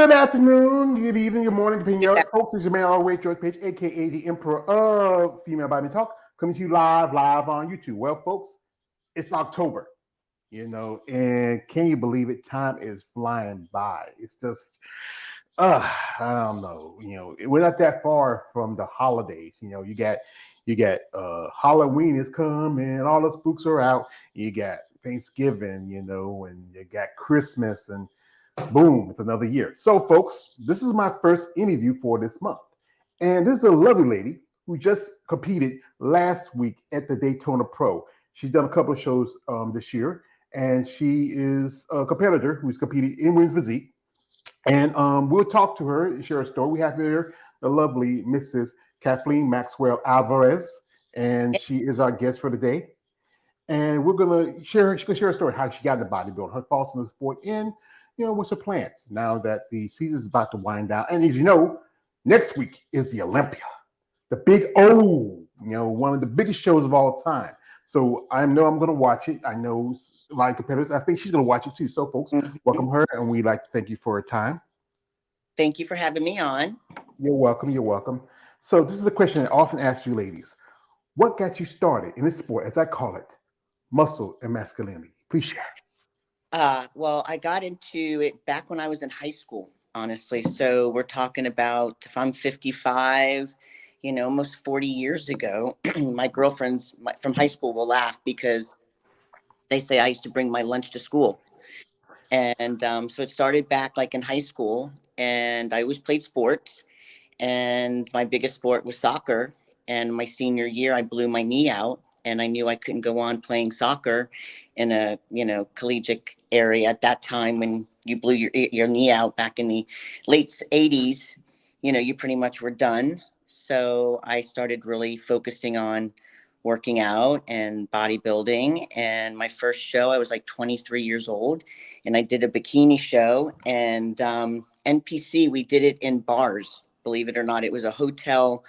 Good afternoon, good evening, good morning, depending on Yeah. folks. It's your man, always George Page, aka the Emperor of Female Body Talk, coming to you live on YouTube. Well, folks, it's October, and can you believe it? Time is flying by. It's just, I don't know. We're not that far from the holidays. You got Halloween is coming, all the spooks are out. You got Thanksgiving, and you got Christmas and boom, it's another year. So, folks, this is my first interview for this month. And this is a lovely lady who just competed last week at the Daytona Pro. She's done a couple of shows this year, and she is a competitor who's competed in women's physique. And we'll talk to her and share a story. We have here the lovely Mrs. Kathleen Maxwell-Alvarez, and she is our guest for today. And we're gonna share. She's gonna share a story how she got into bodybuilding, her thoughts on the sport, and what's her plans now that the season is about to wind down. And as you know, next week is the Olympia, the big O, one of the biggest shows of all time. So I know I'm gonna watch it. I know a lot of competitors. I think she's gonna watch it too. So, folks, Mhm. welcome her, and we'd like to thank you for her time. Thank you for having me on. You're welcome. You're welcome. So this is a question I often ask you, ladies. What got you started in this sport, as I call it, muscle and masculinity? Please share. Well, I got into it back when I was in high school, honestly. So we're talking about, if I'm 55, almost 40 years ago. My girlfriends from high school will laugh because they say I used to bring my lunch to school. And so it started back like in high school, and I always played sports. And my biggest sport was soccer. And my senior year, I blew my knee out, and I knew I couldn't go on playing soccer in a collegiate area at that time. When you blew your knee out back in the late 80s, you pretty much were done. So I started really focusing on working out and bodybuilding. And my first show, I was like 23 years old, and I did a bikini show. And NPC, we did it in bars. Believe it or not, it was a hotel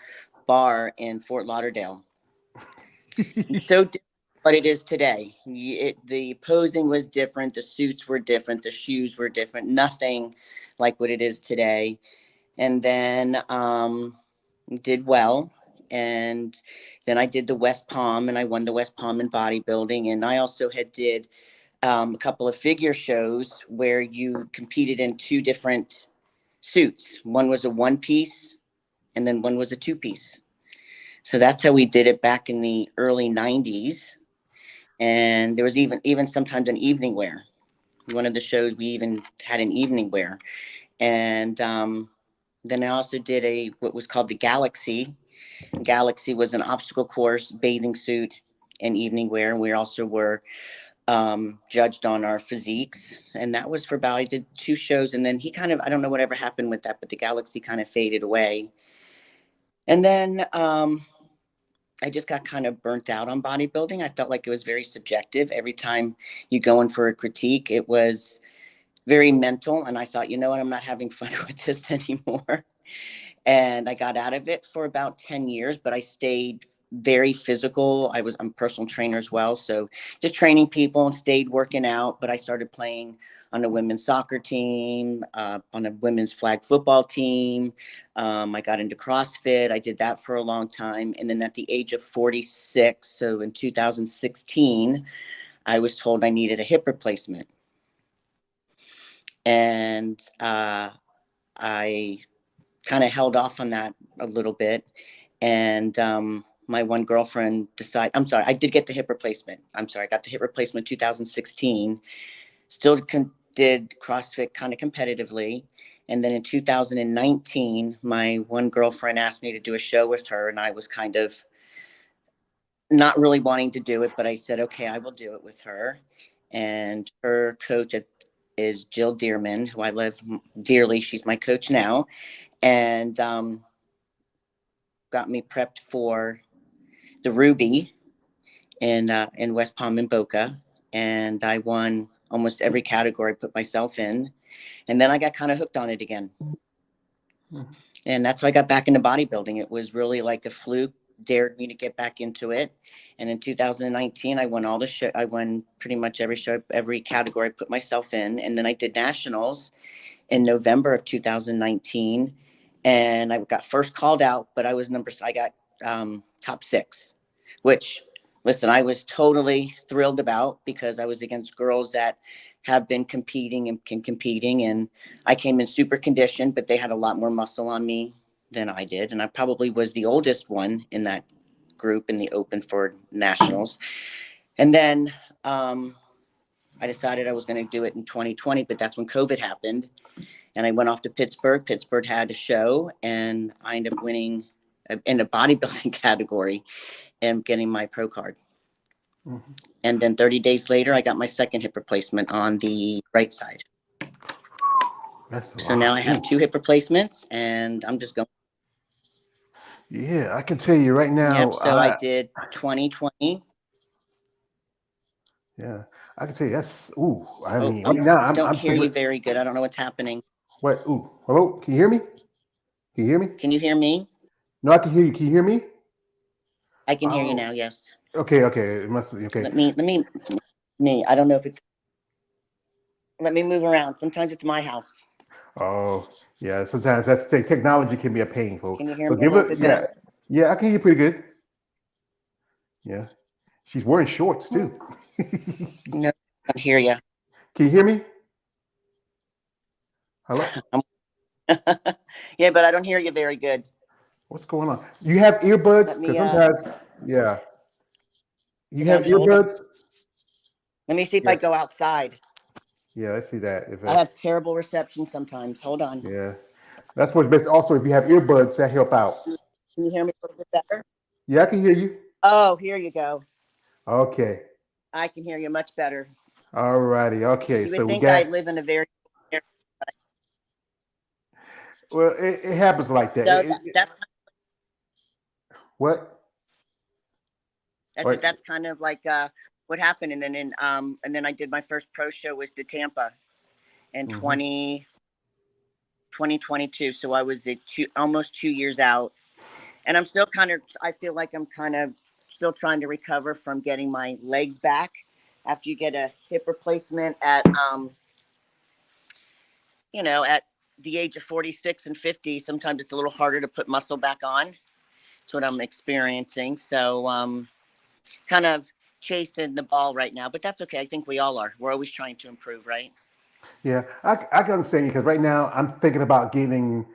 bar in Fort Lauderdale. So different what it is today. The posing was different, the suits were different, the shoes were different. Nothing like what it is today. And then did well. And then I did the West Palm, and I won the West Palm in bodybuilding. And I also had did a couple of figure shows where you competed in two different suits. One was a one piece, and then one was a two piece. So that's how we did it back in the early 90s. And there was even sometimes an evening wear. One of the shows we even had an evening wear. And then I also did a what was called the Galaxy. Galaxy was an obstacle course, bathing suit, and evening wear. And we also were judged on our physiques. And that was for about, I did two shows. And then he kind of, I don't know whatever happened with that, but the Galaxy kind of faded away. And then I just got kind of burnt out on bodybuilding. I felt like it was very subjective. Every time you go in for a critique, it was very mental. And I thought, you know what, I'm not having fun with this anymore. And I got out of it for about 10 years, but I stayed very physical. I'm a personal trainer as well. So just training people and stayed working out. But I started playing on a women's soccer team, on a women's flag football team. I got into CrossFit. I did that for a long time. And then at the age of 46, so in 2016, I was told I needed a hip replacement. And I kind of held off on that a little bit. And my one girlfriend decided, I'm sorry, I did get the hip replacement. I'm sorry, I got the hip replacement 2016. Still did CrossFit kind of competitively. And then in 2019, my one girlfriend asked me to do a show with her, and I was kind of not really wanting to do it, but I said, okay, I will do it with her. And her coach is Jill Dearman, who I love dearly. She's my coach now. And got me prepped for the Ruby in West Palm and Boca, and I won almost every category I put myself in, and then I got kind of hooked on it again, and that's why I got back into bodybuilding. It was really like a fluke. Dared me to get back into it, and in 2019 I won all the show. I won pretty much every show, every category I put myself in, and then I did nationals in November of 2019, and I got first called out, but I got top 6, which, listen, I was totally thrilled about, because I was against girls that have been competing and competing, and I came in super conditioned, but they had a lot more muscle on me than I did, and I probably was the oldest one in that group in the open for nationals. And then I decided I was going to do it in 2020, but that's when COVID happened. And I went off to Pittsburgh. Pittsburgh had a show, and I ended up winning in a bodybuilding category and getting my pro card. Mm-hmm. And then 30 days later, I got my second hip replacement on the right side. So now I have 2 hip replacements, and I'm just going. Yeah, I can tell you right now. Yep. So I did 2020. Yeah, I can tell you that's. Ooh, I mean, right now I'm hear you very good. I don't know what's happening. What? Ooh, hello. Can you hear me? Can you hear me? Can you hear me? No, I can hear you. Can you hear me? I can hear you now. Yes. Okay. It must be okay. Let me. I don't know if it's. Let me move around. Sometimes it's my house. Oh, yeah. Sometimes technology can be a pain, folks. Can you hear me a little bit better? Yeah, I can hear you pretty good. Yeah, she's wearing shorts too. No, I hear you. Can you hear me? Hello. Yeah, but I don't hear you very good. What's going on? You have earbuds? Because sometimes, yeah. You have earbuds? Let me see if I go outside. Yeah, I see that. I have terrible reception sometimes. Hold on. Yeah, that's what's best. Also, if you have earbuds, that help out. Can you hear me a little bit better? Yeah, I can hear you. Oh, here you go. Okay. I can hear you much better. All righty. Okay. You would think I live in a very. Well, it happens like that. So that's what? That's kind of like what happened, and then I did my first pro show was the Tampa in 2022. So I was almost 2 years out, and I'm still I feel like I'm kind of still trying to recover from getting my legs back after you get a hip replacement at at the age of 46 and 50. Sometimes it's a little harder to put muscle back on. That's what I'm experiencing. So kind of chasing the ball right now, but that's okay. I think we all are. We're always trying to improve, right? Yeah, I can understand you, because right now I'm thinking about getting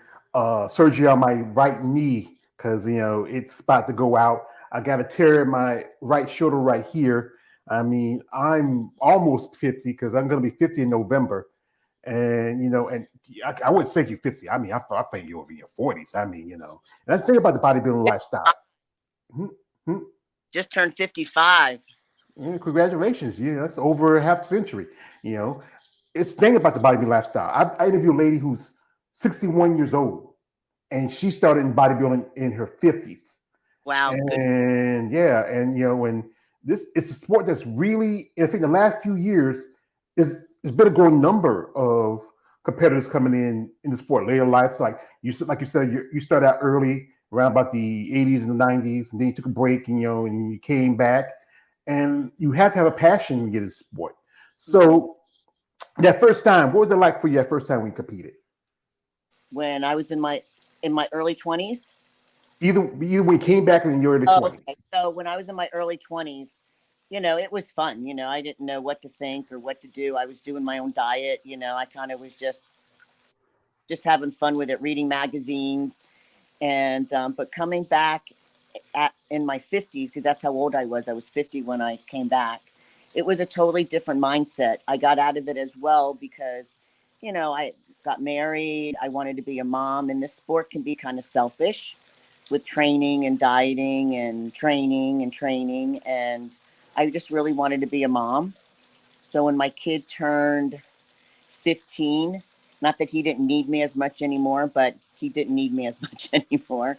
surgery on my right knee, because it's about to go out. I got a tear in my right shoulder right here. I mean, I'm almost 50, because I'm going to be 50 in November, and and I wouldn't say you're 50. I mean, I think you're over your 40s. I mean, and that's the thing about the bodybuilding lifestyle. Just turned 55. Yeah, congratulations. Yeah, that's over a half century. It's the thing about the bodybuilding lifestyle. I interviewed a lady who's 61 years old, and she started in bodybuilding in her 50s. Wow. And yeah, and when it's a sport that's really, I think the last few years there's been a growing number of competitors coming in the sport later life. So like you said, you started out early around about the 80s and the 90s, and then you took a break, and and you came back, and you have to have a passion to get into sport. So that first time, what was it like for you that first time when you competed? When I was in my early 20s. Either when you came back in your early 20s. Okay. So when I was in my early 20s, it was fun. I didn't know what to think or what to do. I was doing my own diet. I kind of was just having fun with it, reading magazines, and but coming back in my 50s, because that's how old I was. I was 50 when I came back. It was a totally different mindset. I got out of it as well because, I got married. I wanted to be a mom, and this sport can be kind of selfish with training and dieting and training and training. And I just really wanted to be a mom. So when my kid turned 15, not that he didn't need me as much anymore, but he didn't need me as much anymore.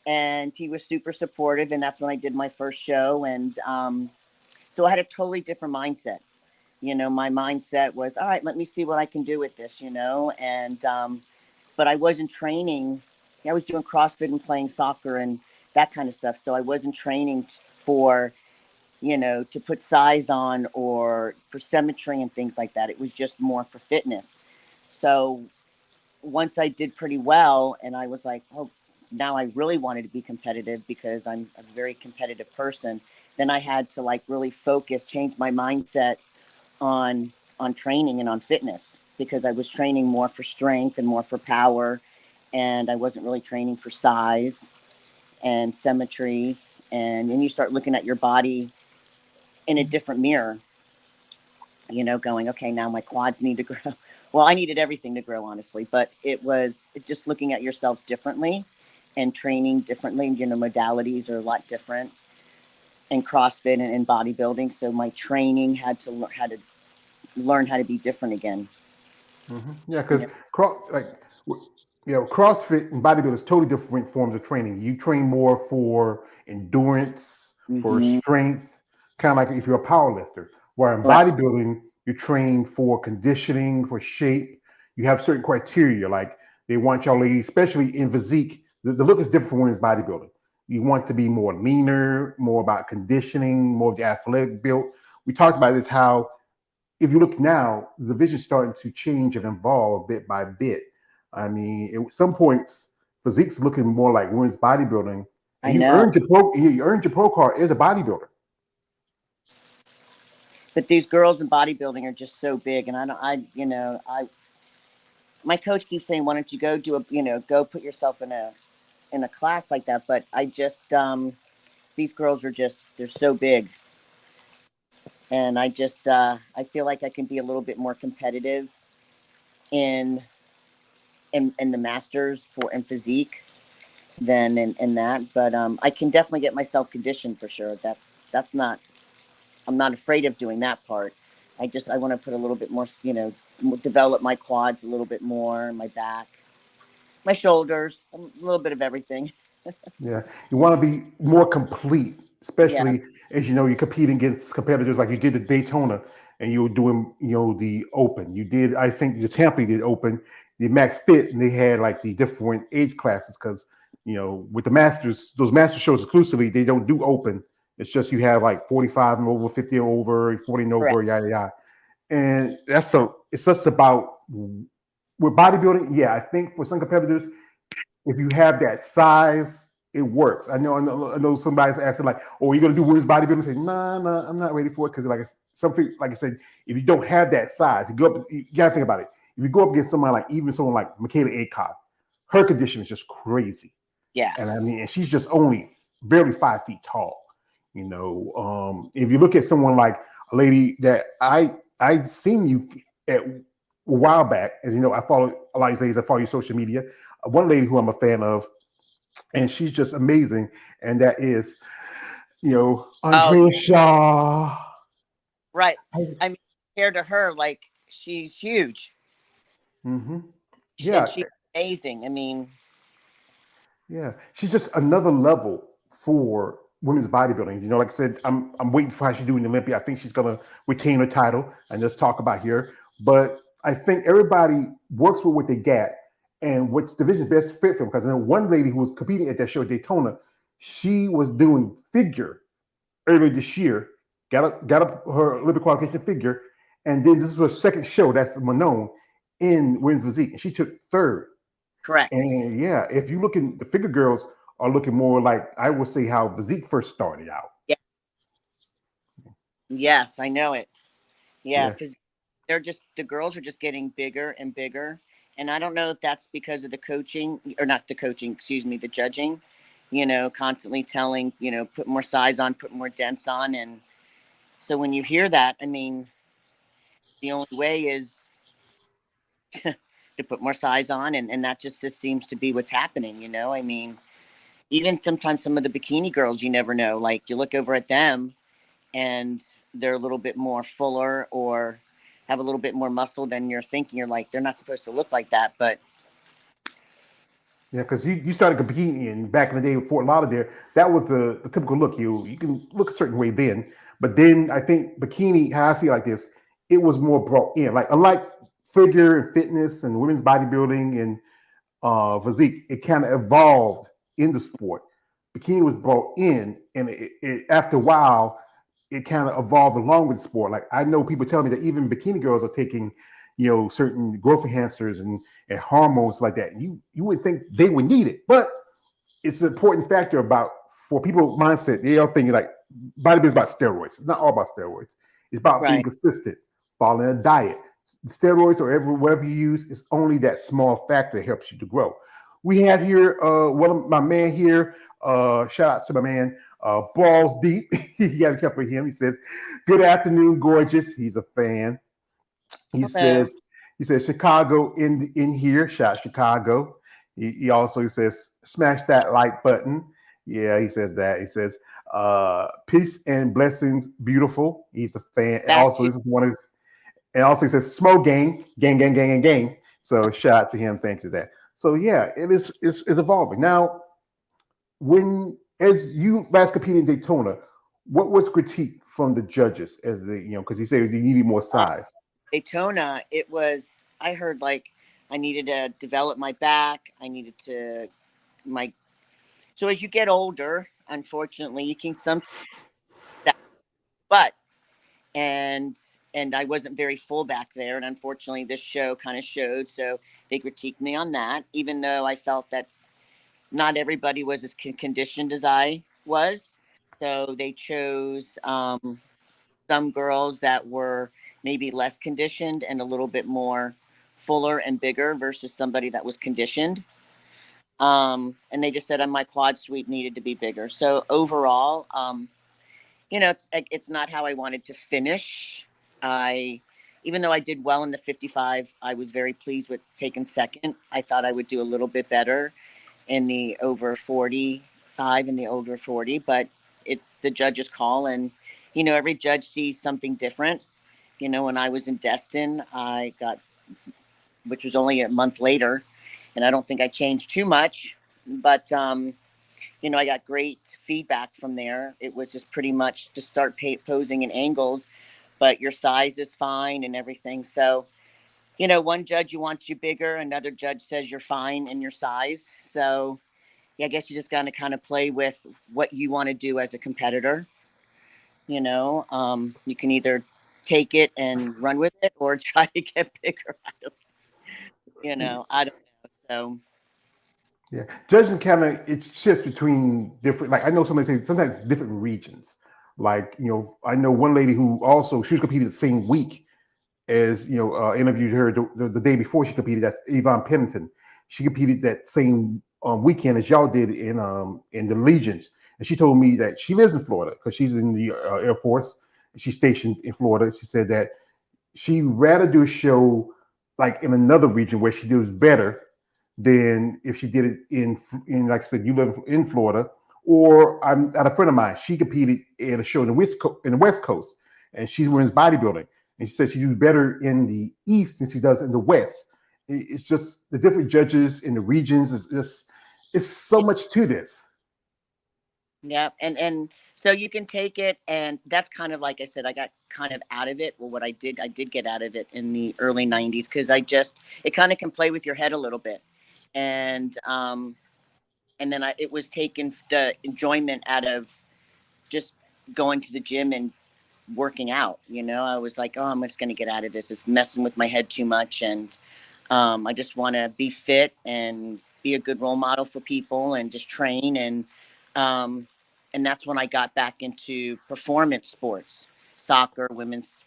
And he was super supportive, and that's when I did my first show. And so I had a totally different mindset. My mindset was, all right, let me see what I can do with this, and but I wasn't training. I was doing CrossFit and playing soccer and that kind of stuff. So I wasn't training for, to put size on or for symmetry and things like that. It was just more for fitness. So once I did pretty well, and I was like, oh, now I really wanted to be competitive because I'm a very competitive person. Then I had to like really focus, change my mindset on training and on fitness, because I was training more for strength and more for power, and I wasn't really training for size and symmetry. And then you start looking at your body in a different mirror, going, okay, now my quads need to grow. Well, I needed everything to grow, honestly, but it was just looking at yourself differently and training differently. Modalities are a lot different in CrossFit and bodybuilding. So my training had to learn how to be different again. Yeah, because Yeah. CrossFit and bodybuilding is totally different forms of training. You train more for endurance, for Mm-hmm. strength, kind of like if you're a power lifter. Where in Right. bodybuilding, you train for conditioning, for shape. You have certain criteria, like they want y'all ladies, especially in physique. The look is different from women's bodybuilding. You want to be more leaner, more about conditioning, more of the athletic build. We talked about this how if you look now, the vision's starting to change and evolve bit by bit. I mean, at some points, physique's looking more like women's bodybuilding, I and know. you earned your pro card as a bodybuilder. But these girls in bodybuilding are just so big, and I don't, I my coach keeps saying, why don't you go do go put yourself in a class like that? But I just, these girls are just, they're so big, and I just, I feel like I can be a little bit more competitive in in the masters for in physique than in that. But I can definitely get myself conditioned for sure. That's not, I'm not afraid of doing that part. I want to put a little bit more, develop my quads a little bit more, my back, my shoulders, a little bit of everything. Yeah, you want to be more complete, Yeah, especially as you know you're competing against competitors like you did the Daytona, and you were doing the Open. You did, I think, the Tampa did Open, the Max Fit, and they had like the different age classes because with the Masters, those Master shows exclusively, they don't do Open. It's just you have like 45 and over, 50 and over, 40 and correct. over, yada yada. And it's just about with bodybuilding. Yeah, I think for some competitors if you have that size, it works. I know somebody's asking like, "Oh, are you going to do women's bodybuilding?" Say, "Nah, nah, I'm not ready for it," because like something like I said, if you don't have that size, you got to think about it. If you go up against someone like Michaela Acock, her condition is just crazy, and I Yes. mean, and she's just only barely 5 feet tall. If you look at someone like a lady that I seen you at a while back, and I follow a lot of ladies. I follow your social media. One lady who I'm a fan of, and she's just amazing. And that is, Oh, Andrea Shaw. right. I mean, compared to her, like, she's huge, Mm-hmm. and Yeah, she's amazing. I mean, yeah. She's just another level for women's bodybuilding. Like I said, I'm waiting for how she do in the Olympia. I think she's gonna retain her title and just talk about here. But I think everybody works with what they get and which division best fit for them. Because I know one lady who was competing at that show at Daytona, she was doing figure earlier this year, got up her Olympic qualification figure, and then this was her second show that's known in women's physique, and she took third. correct. And yeah, if you look in the figure girls are looking more like I would say how physique first started out. Yeah. Yes, I know it. Yeah, Yeah, because the girls are just getting bigger and bigger, and I don't know if that's because of the coaching, or not the coaching, excuse me, the judging. Constantly telling, put more size on, put more dents on, and so when you hear that, I mean, the only way is to put more size on, and that just seems to be what's happening. I mean, even sometimes some of the bikini girls, you never know, like you look over at them and they're a little bit more fuller or have a little bit more muscle than you're thinking. You're like, they're not supposed to look like that, but yeah, because you started competing in back in the day with Fort Lauderdale. That was the typical look. You can look a certain way then, but then I think bikini, how I see it like this, it was more brought in. Like unlike figure and fitness and women's bodybuilding and physique, it kind of evolved in the sport. Bikini was brought in, and after a while, it kind of evolved along with the sport. Like I know people telling me that even bikini girls are taking, certain growth enhancers and hormones like that. And you would think they would need it, but it's an important factor about for people mindset. They are thinking like bodybuilding is about steroids. It's not all about steroids. It's about being Right. consistent, following a diet. Steroids or whatever you use is only that small factor that helps you to grow. We have here one of my man here. Shout out to my man, Balls Deep. You got to care for him. He says, "Good afternoon, gorgeous." He's a fan. He Hello. says, Chicago in here. Shout Chicago. He also says, smash that like button. Yeah, he says that. He says, peace and blessings, beautiful. He's a fan. And That also, too. this is one of his, and also he says, Smo gang, gang, gang, gang, gang, gang. So shout out to him. Thanks for that. So yeah, it's evolving. Now, when as you last competed in Daytona, what was critique from the judges as because you said you needed more Uh, size. Daytona, it was, I heard like I needed to develop my back. I needed to, my, so as you get older, unfortunately, you can sometimes, but, and, and I wasn't very full back there. And unfortunately, this show kind of showed. So they critiqued me on that, even though I felt that not everybody was as conditioned as I was. So they chose some girls that were maybe less conditioned and a little bit more fuller and bigger versus somebody that was conditioned. And they just said on my quad sweep needed to be bigger. So overall, it's not how I wanted to finish. I, even though I did well in the 55, I was very pleased with taking second. I thought I would do a little bit better in the over 45 and the over 40, but it's the judge's call. And, every judge sees something different. When I was in Destin, I got, which was only a month later, and I don't think I changed too much, but, I got great feedback from there. It was just pretty much to start posing in angles, but your size is fine and everything. So, one judge wants you bigger, another judge says you're fine in your size. So, yeah, I guess you just got to kind of play with what you want to do as a competitor. You can either take it and run with it or try to get bigger. I don't know. So, Yeah, judging kind of it shifts between different. Like I know somebody say sometimes different regions. Like I know one lady who also she was competing the same week as interviewed her the day before she competed. That's Yvonne Pennington. She competed that same weekend as y'all did in the Legions, and she told me that she lives in Florida because she's in the Air Force. She's stationed in Florida. She said that she'd rather do a show like in another region where she does better than if she did it in like I said, you live in Florida, or I'm at a friend of mine. She competed at a show in the West Coast, and she runs bodybuilding, and she said she does better in the East than she does in the West. It's just the different judges in the regions. Is just it's so much to this. yeah, and so you can take it, and that's kind of like I said, I got kind of out of it. Well, what I did get out of it in the early '90s because it kind of can play with your head a little bit, and then it was taking the enjoyment out of just going to the gym and working out. I was like, oh, I'm just going to get out of this. It's messing with my head too much, and I just want to be fit and be a good role model for people and just train. Um, and that's when I got back into performance sports, soccer, women's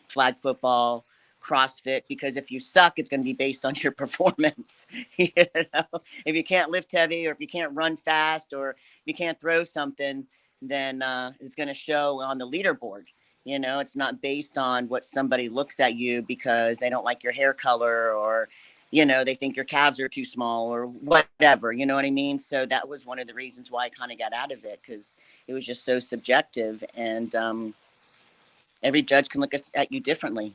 flag football, CrossFit, because if you suck, it's going to be based on your performance. If you can't lift heavy or if you can't run fast or if you can't throw something, then it's going to show on the leaderboard. It's not based on what somebody looks at you because they don't like your hair color or, they think your calves are too small or whatever. You know what I mean? So that was one of the reasons why I kind of got out of it because it was just so subjective. And every judge can look at you differently.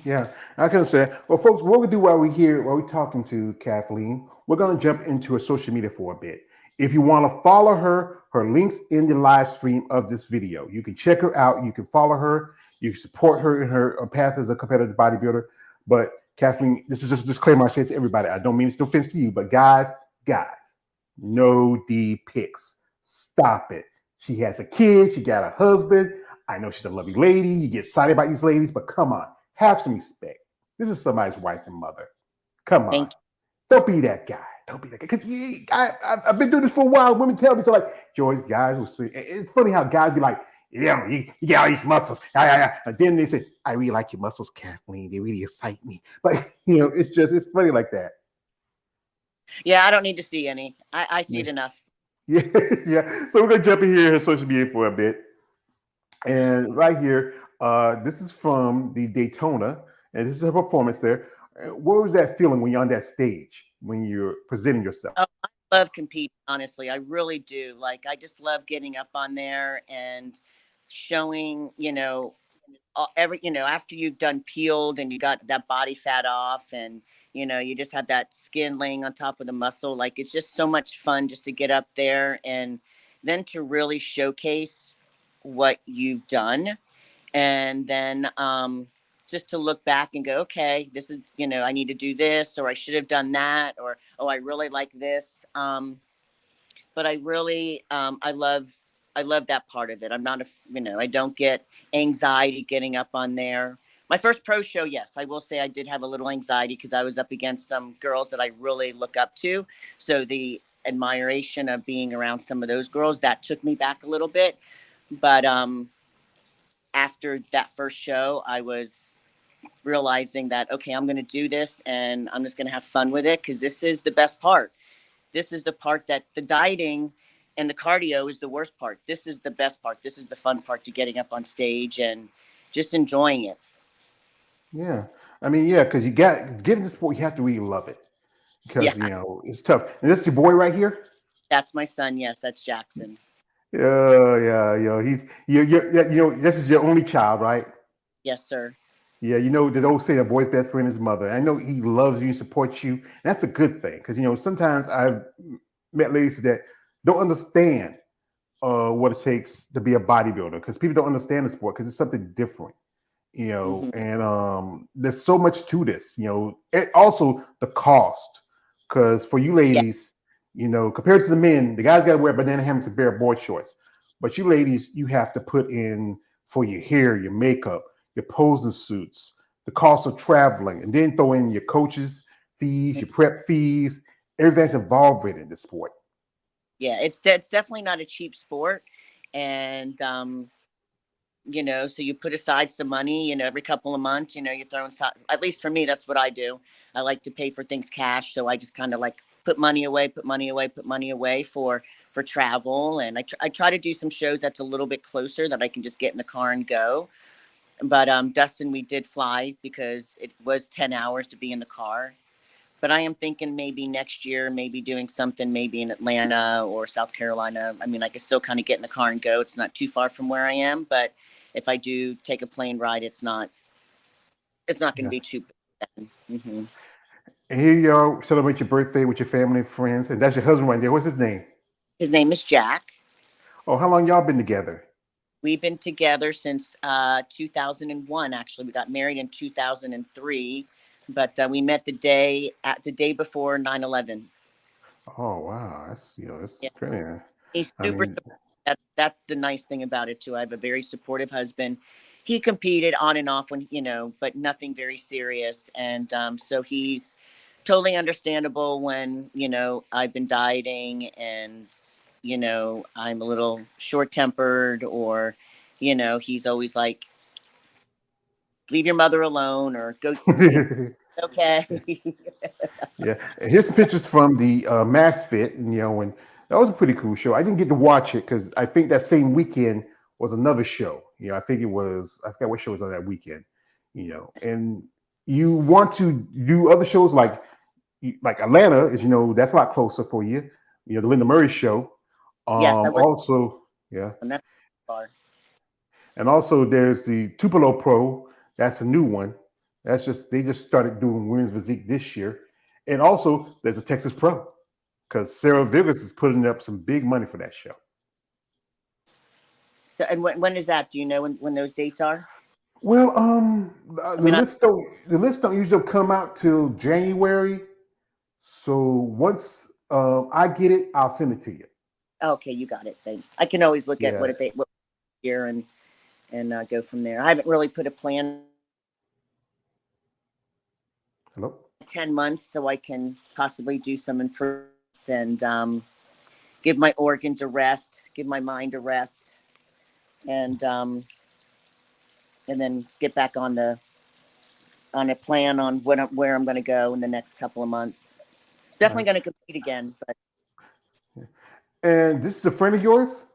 Yeah, I can say. Well, folks, what we do while we're here, while we're talking to Kathleen, we're going to jump into her social media for a bit. If you want to follow her, her links in the live stream of this video. You can check her out. You can follow her. You can support her in her path as a competitive bodybuilder. But Kathleen, this is just a disclaimer I say to everybody. I don't mean it's no offense to you, but guys, no D pics. Stop it. She has a kid. She got a husband. I know she's a lovely lady. You get excited about these ladies, but come on. Have some respect. This is somebody's wife and mother. Come on. Thank you. Don't be that guy. Don't be that guy. Because I've been doing this for a while. Women tell me, so like, George, guys will say, it's funny how guys be like, yeah, you got all these muscles. Yeah, yeah, yeah. And then they say, I really like your muscles, Kathleen. They really excite me. But, it's funny like that. Yeah, I don't need to see any. I see Yeah. it enough. Yeah. Yeah. So we're going to jump in here in social media for a bit. And right here, this is from the Daytona, and this is her performance there. What was that feeling when you're on that stage, when you're presenting yourself? Oh, I love competing, honestly. I really do. Like, I just love getting up on there and showing, every, after you've done peeled and you got that body fat off and, you just have that skin laying on top of the muscle. Like, it's just so much fun just to get up there and then to really showcase what you've done. And then, just to look back and go, okay, this is, I need to do this, or I should have done that, or, oh, I really like this. But I really, I love that part of it. I'm not I don't get anxiety getting up on there. My first pro show, yes, I will say I did have a little anxiety because I was up against some girls that I really look up to. So the admiration of being around some of those girls, that took me back a little bit. But after that first show, I was realizing that, okay, I'm going to do this and I'm just going to have fun with it because this is the best part. This is the part that the dieting and the cardio is the worst part. This is the best part. This is the fun part, to getting up on stage and just enjoying it. Yeah. I mean, yeah, because you got get into sport, you have to really love it because Yeah, it's tough. And this is your boy right here. that's my son. Yes, that's Jackson. Yeah, yeah, he's this is your only child, right? Yes, sir. Yeah, they always say a boy's best friend is mother. I know he loves you and supports you. And that's a good thing because sometimes I've met ladies that don't understand what it takes to be a bodybuilder because people don't understand the sport because it's something different. Hmm. And there's so much to this, and also the cost. Because for you Yeah, ladies, compared to the men, the guys got to wear banana hammocks and bare board shorts. But you ladies, you have to put in for your hair, your makeup, your posing suits, the cost of traveling, and then throw in your coaches' fees, your prep fees, everything's involved in the sport. yeah. It's definitely not a cheap sport, and so you put aside some money, every couple of months, you throw inside. At least for me, that's what I do. I like to pay for things cash, so I just kind of like put money away, put money away, put money away for travel, and I try to do some shows that's a little bit closer that I can just get in the car and go. But Dustin, we did fly because it was 10 hours to be in the car. But I am thinking maybe next year, maybe doing something maybe in Atlanta or South Carolina. I mean, I could still kind of get in the car and go. It's not too far from where I am, but if I do take a plane ride, it's not going to Yeah. be too bad. Hmm. And here you are celebrate your birthday with your family and friends, and that's your husband right there. What's his name? His name is Jack. Oh, how long y'all been together? We've been together since 2001. Actually, we got married in 2003, but we met the day before 9/11. Oh wow, that's Yeah, pretty. he's I super. mean, That's the nice thing about it too. I have a very supportive husband. He competed on and off when but nothing very serious, and so he's totally understandable when I've been dieting and I'm a little short tempered, or he's always like, leave your mother alone, or go, okay. yeah. And here's some pictures from the Max Fit, and that was a pretty cool show. I didn't get to watch it because I think that same weekend was another show. I think I forgot what show was on that weekend. And you want to do other shows like Atlanta is, that's a lot closer for you. The Linda Murray show. Yes, I was Also, yeah. on that far. And also there's the Tupelo Pro. That's a new one. They just started doing women's physique this year. And also there's a Texas Pro because Sarah Vigors is putting up some big money for that show. So, and when is that? Do you know when those dates are? Well, I the mean, list don't usually come out till January. So once I get it, I'll send it to you. okay, you got it. Thanks. I can always look at Yeah. what year and go from there. I haven't really put a plan Hello. 10 months so I can possibly do some improvements and give my organs a rest, give my mind a rest, and then get back on a plan on where I'm going to go in the next couple of months. Definitely going to compete again, but And this is a friend of yours?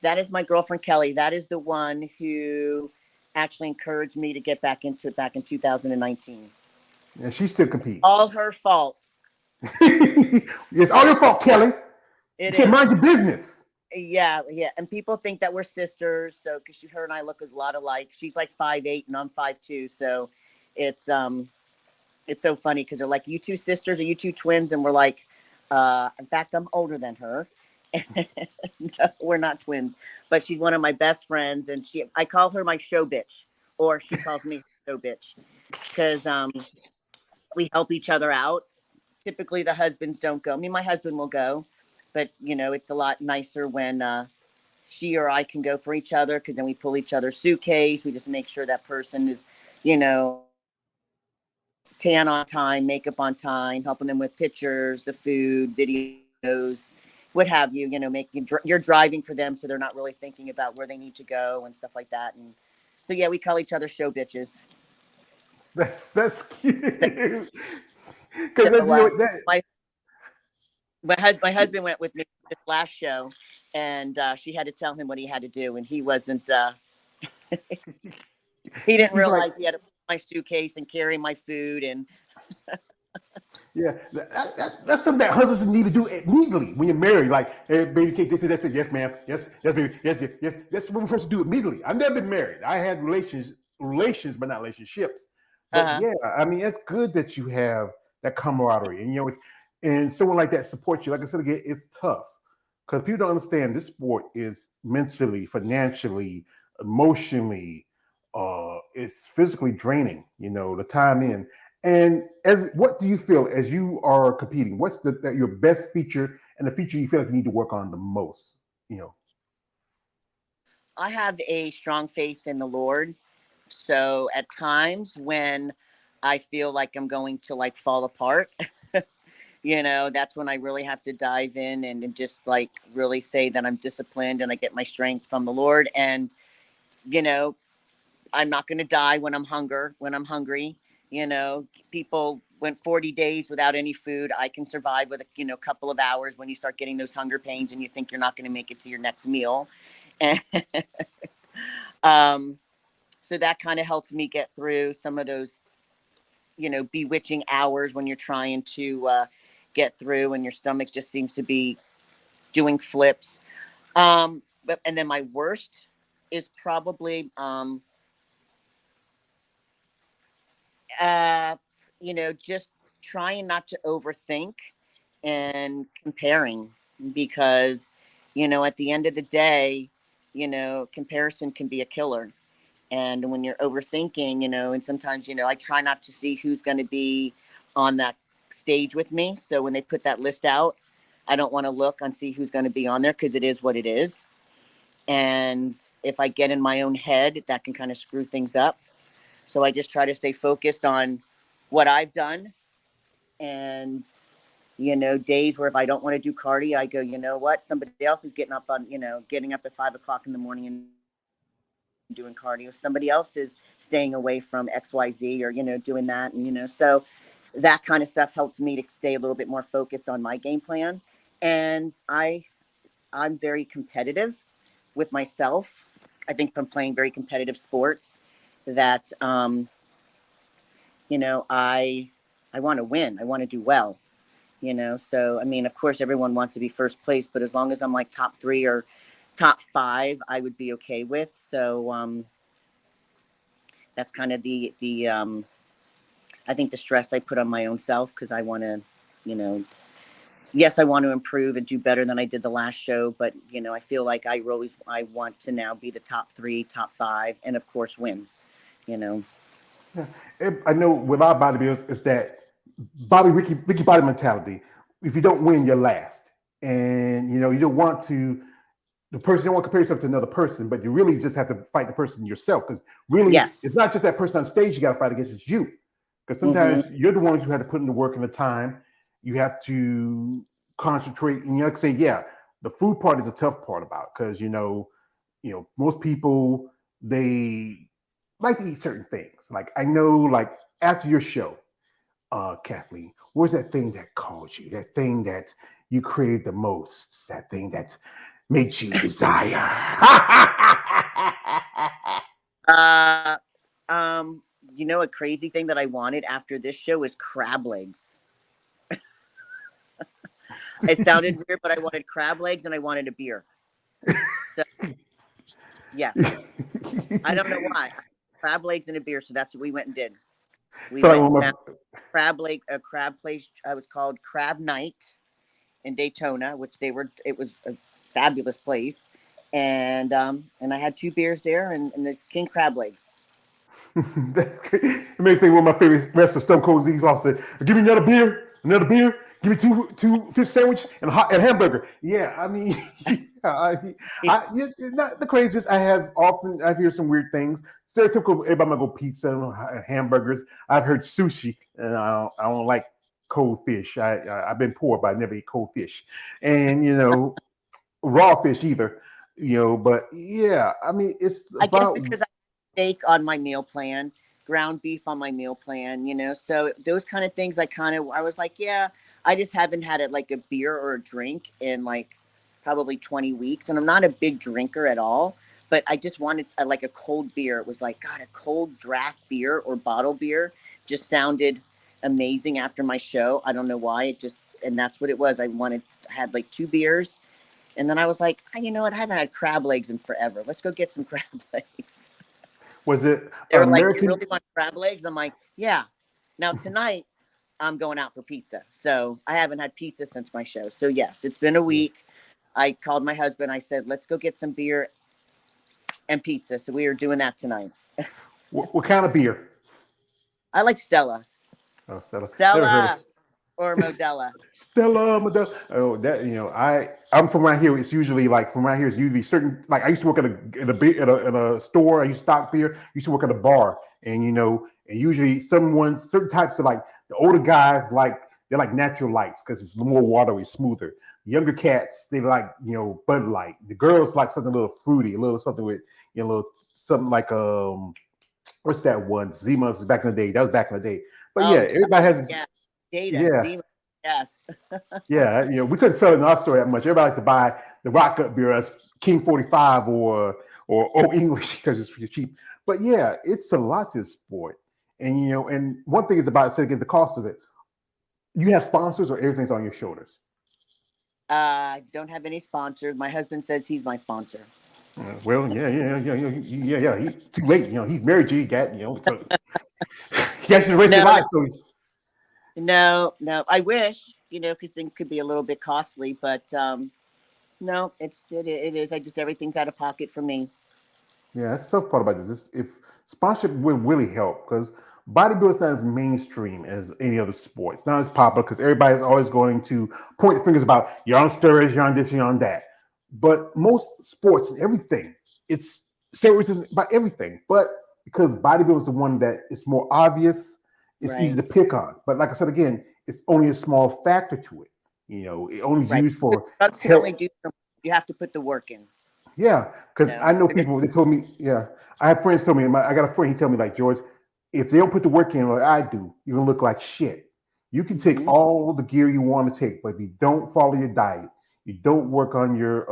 that is my girlfriend Kelly. That is the one who actually encouraged me to get back into it back in 2019. And she still competes. All her fault. It's all your fault, Kelly. You It should is. mind your business. Yeah. And people think that we're sisters. So, because her and I look a lot alike. She's like 5'8" and I'm 5'2". So, it's so funny because they're like, "You two sisters, or you two twins?" And we're like, in fact, I'm older than her. No, we're not twins, but she's one of my best friends, and I call her my show bitch, or she calls me show bitch, because we help each other out. Typically, the husbands don't go. I mean, my husband will go, but it's a lot nicer when she or I can go for each other, because then we pull each other's suitcase. We just make sure that person is, you know, tan on time, makeup on time, helping them with pictures, the food, videos, what have you. Making you're driving for them, so they're not really thinking about where they need to go and stuff like that. And so yeah, we call each other show bitches. That's cute. Because So that. my husband went with me to this last show, and she had to tell him what he had to do, and he wasn't. He didn't He's like, realize he had to put my suitcase and carry my food and. yeah, that's something that husbands need to do immediately when you're married. Like, hey, baby, cake, this, that's it. Yes, ma'am. Yes, baby. Yes, yes, yes. That's what we're supposed to do immediately. I've never been married. I had relations, but not relationships. But Uh-huh. yeah, I mean, it's good that you have that camaraderie, and and someone like that supports you. Like I said again, it's tough because people don't understand this sport is mentally, financially, emotionally, it's physically draining. The time in. And as what do you feel as you are competing? What's your best feature and the feature you feel like you need to work on the most? You know. I have a strong faith in the Lord. So at times when I feel like I'm going to like fall apart, that's when I really have to dive in and just like really say that I'm disciplined and I get my strength from the Lord. And, you know, I'm not going to die when I'm hungry. People went 40 days without any food. I can survive with a couple of hours when you start getting those hunger pains and you think you're not going to make it to your next meal. And um, so that kind of helps me get through some of those, bewitching hours when you're trying to get through and your stomach just seems to be doing flips. And then my worst is probably, uh, just trying not to overthink and comparing, because, at the end of the day, comparison can be a killer. And when you're overthinking, and sometimes, I try not to see who's going to be on that stage with me. So when they put that list out, I don't want to look and see who's going to be on there, because it is what it is. And if I get in my own head, that can kind of screw things up. So I just try to stay focused on what I've done. And, days where if I don't want to do cardio, I go, you know what? Somebody else is getting up at 5 o'clock in the morning and doing cardio. Somebody else is staying away from XYZ, or, doing that. And, so that kind of stuff helps me to stay a little bit more focused on my game plan. And I'm very competitive with myself. I think from playing very competitive sports that, I want to win. I want to do well, So, I mean, of course, everyone wants to be first place, but as long as I'm like top 3 or top 5, I would be okay with. So, that's kind of I think the stress I put on my own self, because I want to, you know, yes, I want to improve and do better than I did the last show, but I feel like I want to now be the top 3, top 5, and of course win. You know. Yeah. I know with our bodybuilders, it's that Ricky body mentality. If you don't win, you're last, and you don't want to. The person, you don't want to compare yourself to another person, but you really just have to fight the person yourself, because really, Yes. it's not just that person on stage you got to fight against; it's you. Because sometimes you're the ones who have to put in the work and the time. You have to concentrate, and you have to say, yeah, the food part is a tough part about because most people they like to eat certain things. Like I know, like after your show, Kathleen, what's that thing that called you? That thing that you craved the most? That thing that made you desire? Uh, a crazy thing that I wanted after this show was crab legs. It sounded weird, but I wanted crab legs and I wanted a beer. So, yes. I don't know why. Crab legs and a beer. So that's what we went and did. We So went and like, found a crab place. It was called Crab Night in Daytona, it was a fabulous place. And I had 2 beers there and this king crab legs. it makes me one of my favorite wrestlers, Stone Cold Steve Austin. Give me another beer, Give me two fish sandwich and a hamburger. Yeah, I mean, it's not the craziest. I hear some weird things. Stereotypical. Everybody might go pizza and hamburgers. I've heard sushi, and I don't like cold fish. I've been poor, but I never eat cold fish, and raw fish either. But yeah, I mean, it's I guess about. because I steak on my meal plan, ground beef on my meal plan. So those kind of things I was like, yeah, I just haven't had it like a beer or a drink in like probably 20 weeks. And I'm not a big drinker at all, but I just wanted like a cold beer. It was like, God, a cold draft beer or bottle beer just sounded amazing after my show. I don't know why. And that's what it was. I had like 2 beers. And then I was like, you know what? I haven't had crab legs in forever. Let's go get some crab legs. Was it They were like, you American? really want crab legs? I'm like, yeah. Now tonight I'm going out for pizza. So I haven't had pizza since my show. So yes, it's been a week. I called my husband. I said, let's go get some beer and pizza. So we are doing that tonight. What kind of beer? I like Stella. Oh, Stella. Never heard of Stella or Modella. Stella. Madonna. Oh, that I'm from around here. It's usually like from around here. It's usually certain. Like I used to work at a store. I used to stock beer. I used to work at a bar, and and usually certain types of like the older guys they're like natural lights because it's more watery, smoother. The younger cats they like Bud Light. The girls like something a little fruity, a little something with a little something like what's that one? Zima's back in the day. That was back in the day. But yeah, Oh, everybody has yeah. Data. yeah. Zima. Yes. Yeah, we couldn't sell it in our store that much. Everybody likes to buy the rock up beer as King 45 or Old English because it's pretty cheap. But yeah, it's a lot to the sport. And and one thing is about the cost of it. You have sponsors or everything's on your shoulders. Don't have any sponsors. My husband says he's my sponsor. Well, yeah. He's too late. He's married to you. Got so he has the rest of No, your life. So no. I wish, because things could be a little bit costly, but no, it is. Everything's out of pocket for me. yeah, that's the tough part about this. If sponsorship would really help because bodybuilding is not as mainstream as any other sport. It's not as popular because everybody's always going to point fingers about you're on steroids, you're on this, you're on that. But most sports and everything, it's steroids is about everything. But because bodybuilding is the one that is more obvious, it's Right. easy to pick on. But like I said again, it's only a small factor to it. It only Right. used for Drugs can help. only do something. You have to put the work in. Yeah, because I know There's- people. They told me, yeah, I have friends told me. I got a friend. He told me like George, if they don't put the work in like I do, you're gonna look like shit. You can take Mhm. all the gear you want to take, but if you don't follow your diet, you don't work on your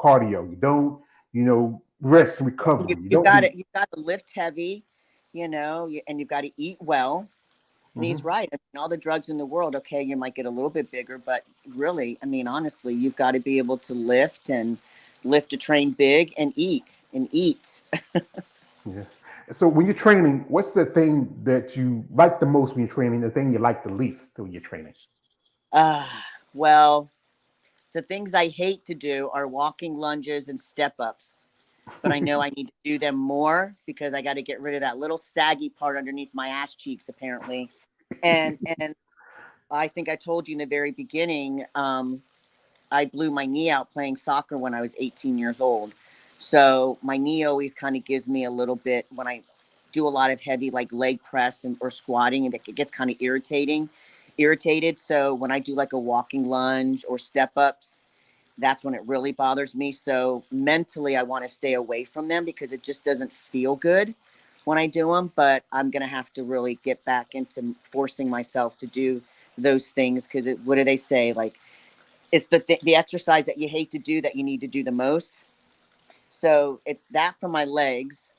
cardio, you don't rest and recovery, you You've don't got do. to lift heavy, and you've got to eat well. And he's Mhm. right. I mean, all the drugs in the world, okay, you might get a little bit bigger, but really, I mean, honestly, you've got to be able to lift to train big and eat and eat. Yeah. So when you're training, what's the thing that you like the most when you're training? The thing you like the least when you're training? Well, the things I hate to do are walking lunges and step ups, but I know I need to do them more because I got to get rid of that little saggy part underneath my ass cheeks, apparently. And I think I told you in the very beginning, I blew my knee out playing soccer when I was 18 years old. So my knee always kind of gives me a little bit when I do a lot of heavy like leg press or squatting, and it gets kind of irritated. So when I do like a walking lunge or step ups, that's when it really bothers me. So mentally, I want to stay away from them because it just doesn't feel good when I do them. But I'm going to have to really get back into forcing myself to do those things because what do they say? Like, it's the exercise that you hate to do that you need to do the most. So it's that for my legs.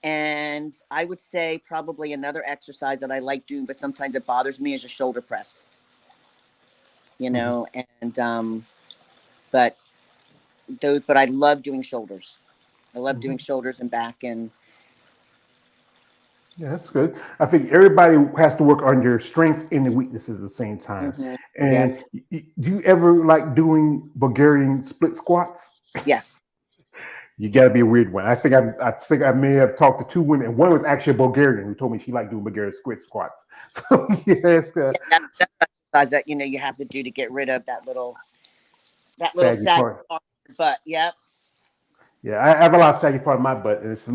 And I would say probably another exercise that I like doing, but sometimes it bothers me, is a shoulder press, Mhm. and but but I love doing shoulders. I love doing Mhm. shoulders and back and Yeah, that's good. I think everybody has to work on their strengths and their weaknesses at the same time. mm-hmm. Yeah, And do you ever like doing Bulgarian split squats? yes, You got to be a weird one. I think I may have talked to two women. One was actually a Bulgarian who told me she liked doing Bulgarian split squats. So yes, yeah, that's an exercise that you have to do to get rid of that little saggy sag part. part of your butt. Yep. Yeah, I have a lot of saggy part of my butt, and it's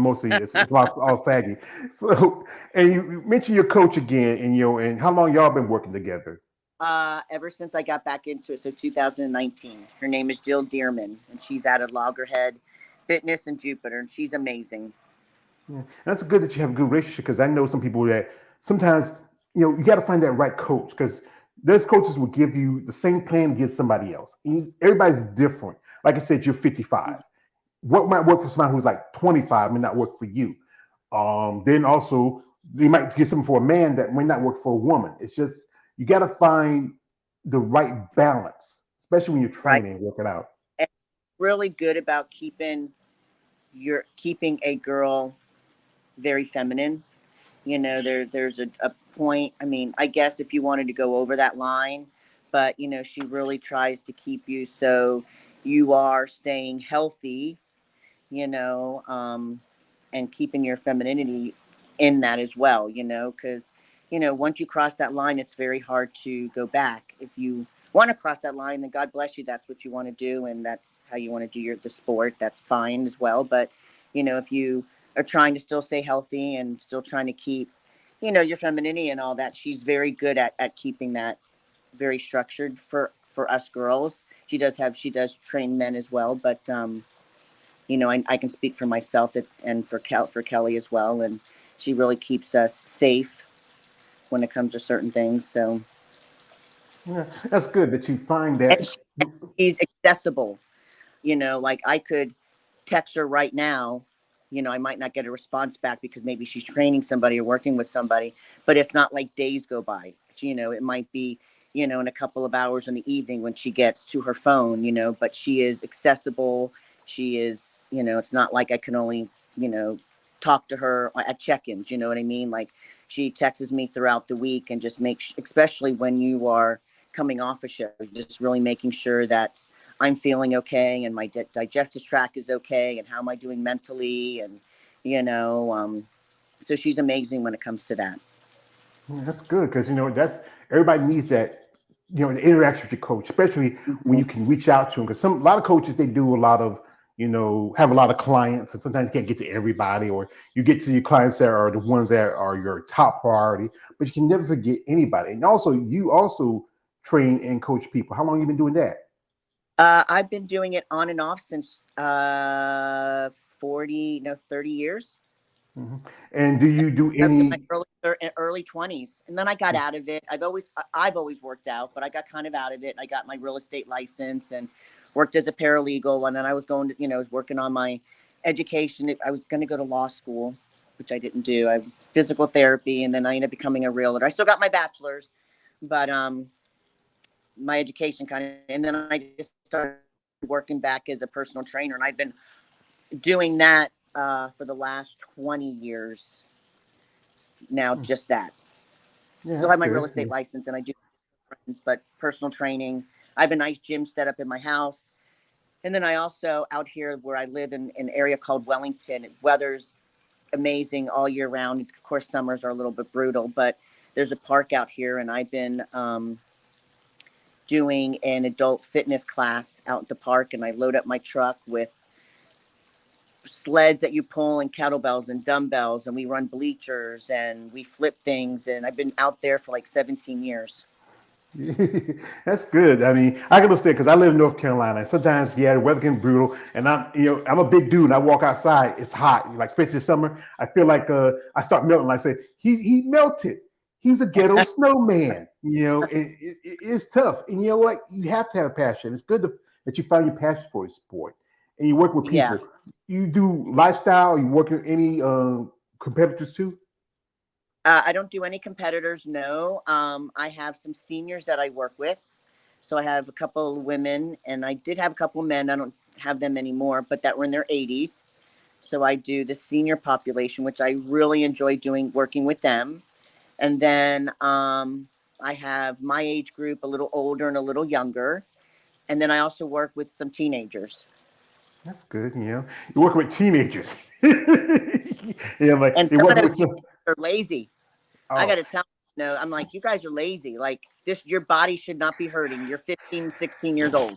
all saggy. So, and you mentioned your coach again, and how long y'all been working together? Ever since I got back into it, so 2019. Her name is Jill Dearman, and she's out of Loggerhead Fitness in Jupiter, and she's amazing. Yeah. And that's good that you have a good relationship because I know some people that sometimes you got to find that right coach because those coaches will give you the same plan to give somebody else. Everybody's different. Like I said, you're 55. What might work for somebody who's like 25 may not work for you. Then also they might get something for a man that may not work for a woman. It's just you got to find the right balance, especially when you're Right. training and working out. And really good about keeping a girl very feminine. There's a point. I mean, I guess if you wanted to go over that line, but she really tries to keep you so you are staying healthy, you know, um, and keeping your femininity in that as well, because, once you cross that line, it's very hard to go back. If you want to cross that line, then God bless you. That's what you want to do. And that's how you want to do the sport. That's fine as well. But, if you are trying to still stay healthy and still trying to keep, your femininity and all that, she's very good at keeping that very structured for us girls. She does train men as well, but, I can speak for myself and for Kelly as well, and she really keeps us safe when it comes to certain things. So, Yeah, that's good that you find and that. she's accessible. Like I could text her right now. I might not get a response back because maybe she's training somebody or working with somebody, but it's not like days go by. It might be, in a couple of hours in the evening when she gets to her phone, but she is accessible. She is, it's not like I can only, you know, talk to her at check-ins, you know what I mean? Like she texts me throughout the week and just makes, especially when you are coming off a show, just really making sure that I'm feeling okay and my digestive tract is okay and how am I doing mentally and you know so she's amazing when it comes to that. Yeah, that's good because that's everybody needs that the interaction with your coach, especially when Mm-hmm. you can reach out to them. Because a lot of coaches they do a lot of have a lot of clients, and sometimes you can't get to everybody, or you get to your clients that are the ones that are your top priority, but you can never forget anybody. And also, you also train and coach people. How long you been doing that? I've been doing it on and off since 40 no 30 years. Hmm. And do you do I was in my any? early 20s, and then I got out of it. I've always worked out, but I got kind of out of it. I got my real estate license and worked as a paralegal, and then I was going to, I was working on my education. I was going to go to law school, which I didn't do. I physical therapy, and then I ended up becoming a realtor. I still got my bachelor's, but my education kind of, and then I just started working back as a personal trainer, and I've been doing that for the last 20 years now. Just that. Yeah, Still that's have my real good. estate license and I do friends, but personal training. I have a nice gym set up in my house. And then I also out here where I live in an area called Wellington, weather's amazing all year round. Of course, summers are a little bit brutal, but there's a park out here and I've been doing an adult fitness class out at the park and I load up my truck with sleds that you pull and kettlebells and dumbbells, and we run bleachers and we flip things. And I've been out there for like 17 years. That's good. I mean, I can understand because I live in North Carolina. Sometimes, yeah, the weather can be brutal, and I'm a big dude. And I walk outside, it's hot. Like especially this summer, I feel like I start melting. Like I say, he melted. He's a ghetto snowman. It's tough, and you know what? You have to have passion. It's good that you find your passion for a sport, and you work with Yeah. people. You do lifestyle. You work with any competitors too. I don't do any competitors. No. I have some seniors that I work with. So I have a couple of women, and I did have a couple of men. I don't have them anymore, but that were in their 80s. So I do the senior population, which I really enjoy doing, working with them. And then I have my age group, a little older and a little younger. And then I also work with some teenagers. That's good. You work with teenagers. Like And they some of work those with teenagers some. are lazy. I got Oh, to tell you, I'm like, you guys are lazy. Like this, your body should not be hurting. You're 15, 16 years old.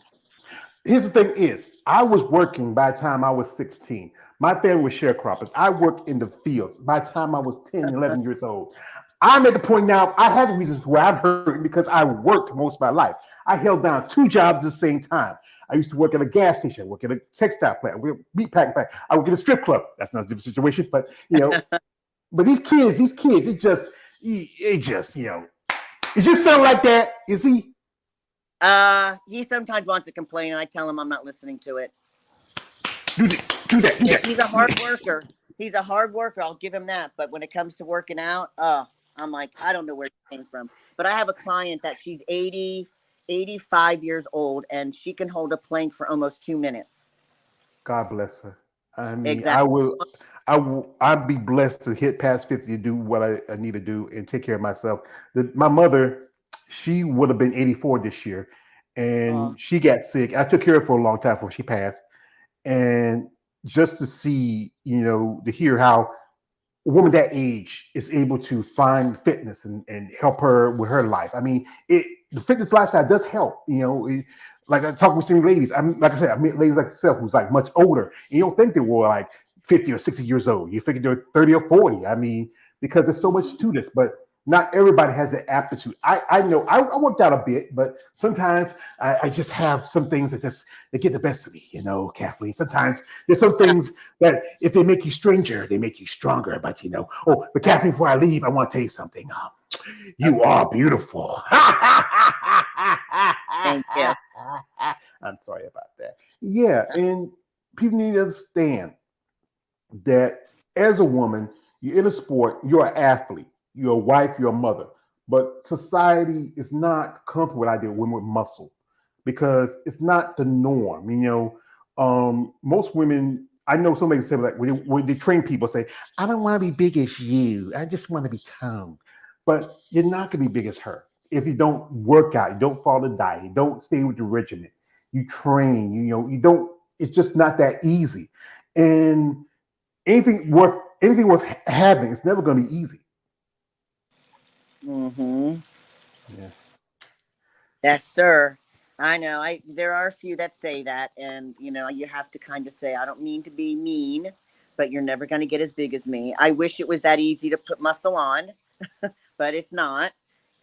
here's the thing: is I was working by the time I was 16. My family was sharecroppers. I worked in the fields by the time I was 10, 11 years old. I'm at the point now. I have reasons where I'm hurting because I worked most of my life. I held down two jobs at the same time. I used to work at a gas station, I work at a textile plant, a meat packing plant. I work at a strip club. That's not a different situation, but but these kids, it just, is your son like that? Is he? He sometimes wants to complain, and I tell him I'm not listening to it. Do that, do that, do Yeah, that. he's a hard worker. He's a hard worker. I'll give him that. But when it comes to working out, I'm like, I don't know where it came from. But I have a client that she's 80, 85 years old, and she can hold a plank for almost 2 minutes. God bless her. I mean, Exactly. I'd be blessed to hit past 50 to do what I need to do and take care of myself. My mother, she would have been 84 this year, Oh, and she got sick. I took care of her for a long time before she passed. And just to see, to hear how a woman that age is able to find fitness and help her with her life. I mean, the fitness lifestyle does help. Like I talk with some ladies. Like I said, I meet ladies like yourself who's like much older. And you don't think they were like 50 or 60 years old. You figure they're 30 or 40. I mean, because there's so much to this, but not everybody has the aptitude. I know I worked out a bit, but sometimes I just have some things that get the best of me, Kathleen. Sometimes there's some yeah. things that if they make you stranger, they make you stronger. But but Kathleen, before I leave, I want to tell you something. You Okay. are beautiful. Thank you. I'm sorry about that. Yeah, and people need to understand that as a woman, you're in a sport, you're an athlete, you're a wife, you're a mother. But society is not comfortable with the idea of women with muscle because it's not the norm. Most women, I know somebody said like when they train people say, I don't want to be big as you. I just want to be toned. But you're not going to be big as her if you don't work out, you don't follow the diet, you don't stay with the regimen, you train, you don't, it's just not that easy. And anything worth having, it's never going to be easy. Mm-hmm. Yeah. Yes, sir. I know. There are a few that say that, and you have to kind of say, I don't mean to be mean, but you're never going to get as big as me. I wish it was that easy to put muscle on, but it's not.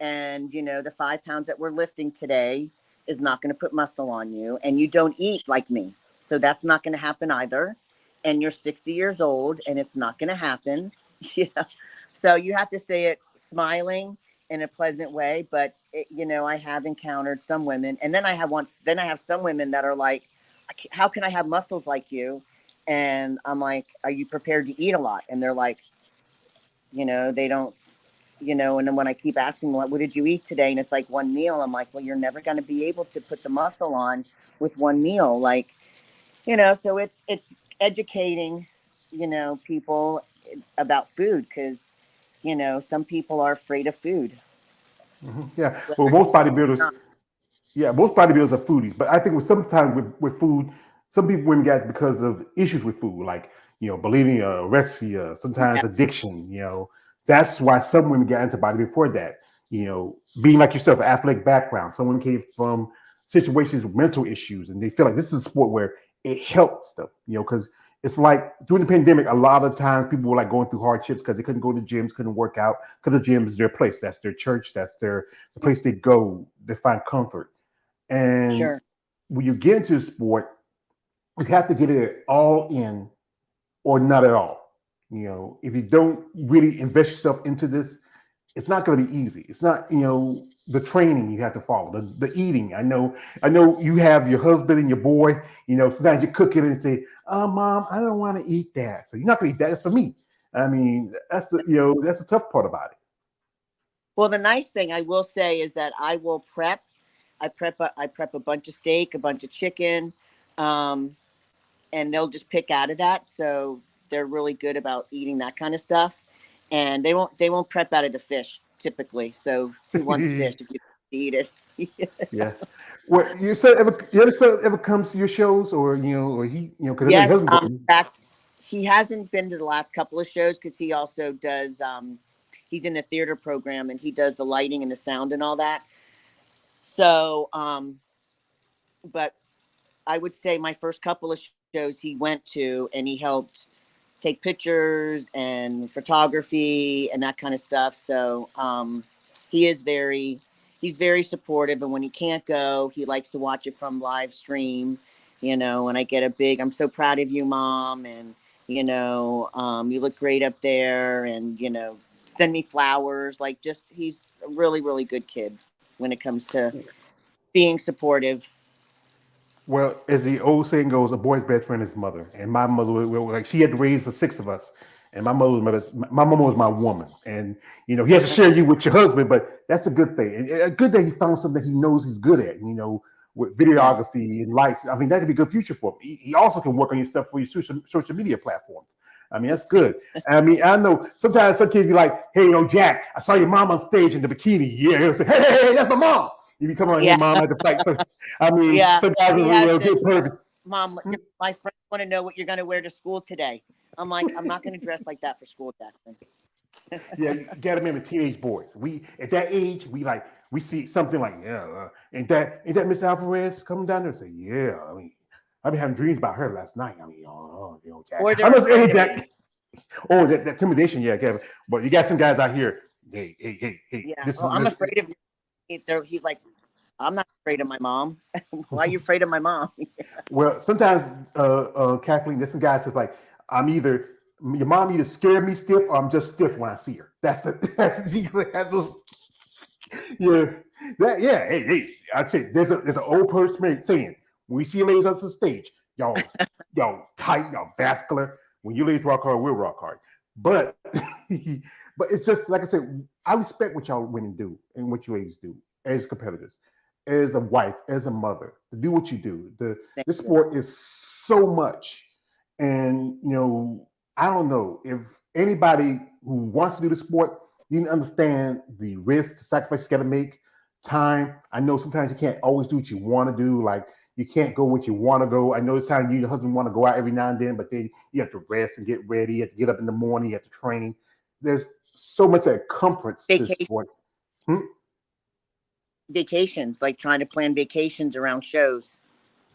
And the 5 pounds that we're lifting today is not going to put muscle on you, and you don't eat like me, so that's not going to happen either. And you're 60 years old, and it's not going to happen. you know. So you have to say it smiling in a pleasant way. But I have encountered some women, and then I have some women that are like, how can I have muscles like you? And I'm like, are you prepared to eat a lot? And they're like, they don't, and then when I keep asking, what did you eat today? And it's like one meal. I'm like, well, you're never going to be able to put the muscle on with one meal. Like, so it's educating, people about food, because, some people are afraid of food. Yeah. Well, Whether most you eat it bodybuilders, or yeah, most bodybuilders are foodies, but I think sometimes with food, some people women get because of issues with food, like bulimia, anorexia, sometimes not. addiction. That's why some women get into body before that. Being like yourself, an athletic background, someone came from situations with mental issues, and they feel like this is a sport where it helps them. Because it's like during the pandemic, a lot of times people were like going through hardships because they couldn't go to gyms, couldn't work out because the gym is their place. That's their church. That's the place they go. They find comfort. And Sure. when you get into sport, you have to get it all in or not at all. If you don't really invest yourself into this, it's not going to be easy. It's not, the training you have to follow, the eating. I know you have your husband and your boy, sometimes you cook it and say, oh, mom, I don't want to eat that. So you're not going to eat that. It's for me. I mean, that's the tough part about it. Well, the nice thing I will say is that I will prep. I prep a bunch of steak, a bunch of chicken, um, and they'll just pick out of that. So they're really good about eating that kind of stuff, and they won't prep out of the fish typically. So who wants fish if you eat it? Yeah. What your son ever comes to your shows, or he, because I know your Yes. husband In goes. fact, he hasn't been to the last couple of shows because he also does. He's in the theater program and he does the lighting and the sound and all that. So, but I would say my first couple of shows he went to and he helped take pictures and photography and that kind of stuff. So he is he's very supportive. And when he can't go, he likes to watch it from live stream, and I get a big, I'm so proud of you, mom. And, you look great up there and, send me flowers. Like just, he's a really, really good kid when it comes to being supportive. Well, as the old saying goes, a boy's best friend is his mother. And my mother, like, she had to raise the six of us. And my mama was my woman. And, he has to share you with your husband, but that's a good thing. And a good thing he found something he knows he's good at, with Yeah. videography and lights. I mean, that could be a good future for him. He also can work on your stuff for your social media platforms. I mean, that's good. I mean, I know sometimes some kids be like, hey, Jack, I saw your mom on stage in the bikini. Yeah, he'll say, hey, that's my mom. You be coming on, hey, Yeah. mom, at the fight. So, I mean, Yeah. some guys He will has get said, perfect. Mom, my friends want to know what you're going to wear to school today. I'm like, I'm not going to dress like that for school, Jackson. Yeah, you got to remember teenage boys. We at that age, we see something like, yeah, ain't that Miss Alvarez coming down there and say, yeah. I mean, I've been having dreams about her last night. I mean, Jack. Or I they're must afraid say of me. Jack. Oh, that intimidation, yeah, Kevin. But you got some guys out here. Hey. Yeah. This Oh, is I'm afraid of you. He's like, I'm not afraid of my mom. Why are you afraid of my mom? well. Sometimes, Kathleen, there's some guys that's like, I'm either your mom either scared me stiff or I'm just stiff when I see her. That's it. That's those. Yeah, yeah. Hey. I say there's an old person saying when we see ladies on the stage, y'all tight, y'all vascular. When you ladies rock hard, we'll rock hard. But but it's just like I said, I respect what y'all women do and what you ladies do as competitors, as a wife, as a mother, to do what you do. Thank This you. sport is so much, and I don't know if anybody who wants to do the sport, you can understand the risk, the sacrifice you got to make, time. I know sometimes you can't always do what you want to do. Like you can't go what you want to go. I know it's time you and your husband want to go out every now and then, but then you have to rest and get ready. You have to get up in the morning. You have to train. There's so much encumbrance to Vacation, sport. Hmm? vacations, like trying to plan vacations around shows.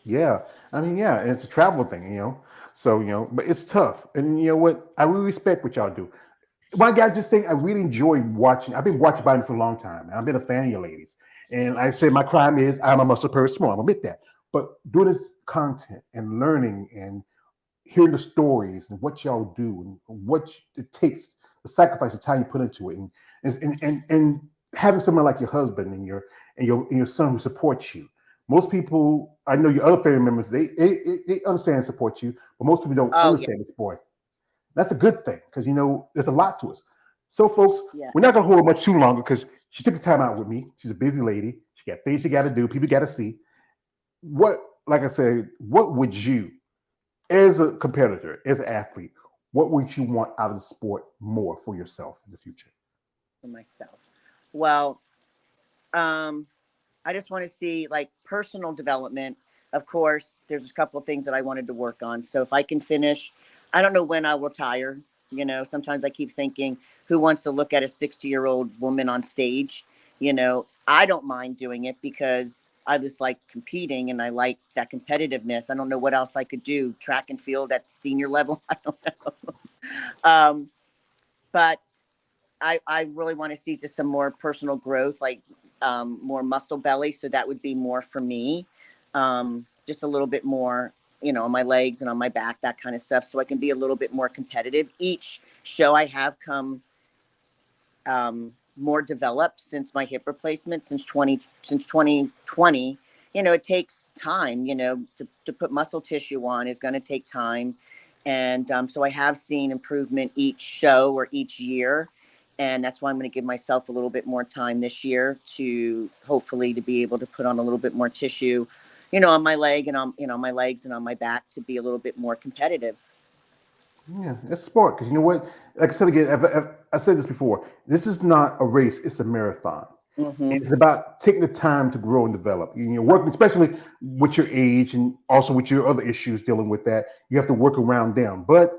Yeah, I mean, yeah, and it's a travel thing, So but it's tough, and you know what? I really respect what y'all do. One guy just saying I really enjoy watching. I've been watching Biden for a long time, and I've been a fan of your ladies. And I say my crime is I'm a muscle person small. I'm admit that. But doing this content and learning and hearing the stories and what y'all do and what it takes, the sacrifice, the time you put into it, and having someone like your husband and your son who supports you. Most people, I know your other family members, they understand and support you, but most people don't Oh, yeah. understand the sport. That's a good thing because there's a lot to us. So, folks, Yeah. we're not gonna hold her much too longer because she took the time out with me. She's a busy lady. She got things she got to do. People got to see. What, like I said, what would you, as a competitor, as an athlete, what would you want out of the sport more for yourself in the future? For myself. Well, um, I just want to see like personal development. Of course, there's a couple of things that I wanted to work on. So if I can finish, I don't know when I'll retire. Sometimes I keep thinking, who wants to look at a 60-year-old woman on stage? I don't mind doing it because I just like competing and I like that competitiveness. I don't know what else I could do. Track and field at the senior level. I don't know. But I really want to see just some more personal growth, like more muscle belly. So that would be more for me. Just a little bit more, on my legs and on my back, that kind of stuff. So I can be a little bit more competitive. Each show I have come more developed since my hip replacement since 2020. It takes time, to put muscle tissue on is going to take time. And so I have seen improvement each show or each year. And that's why I'm going to give myself a little bit more time this year to hopefully to be able to put on a little bit more tissue, on my leg and on, my legs and on my back to be a little bit more competitive. Yeah, it's smart because you know what? Like I said again, I said this before. This is not a race; it's a marathon. Mm-hmm. It's about taking the time to grow and develop. Working, especially with your age and also with your other issues dealing with that. You have to work around them. But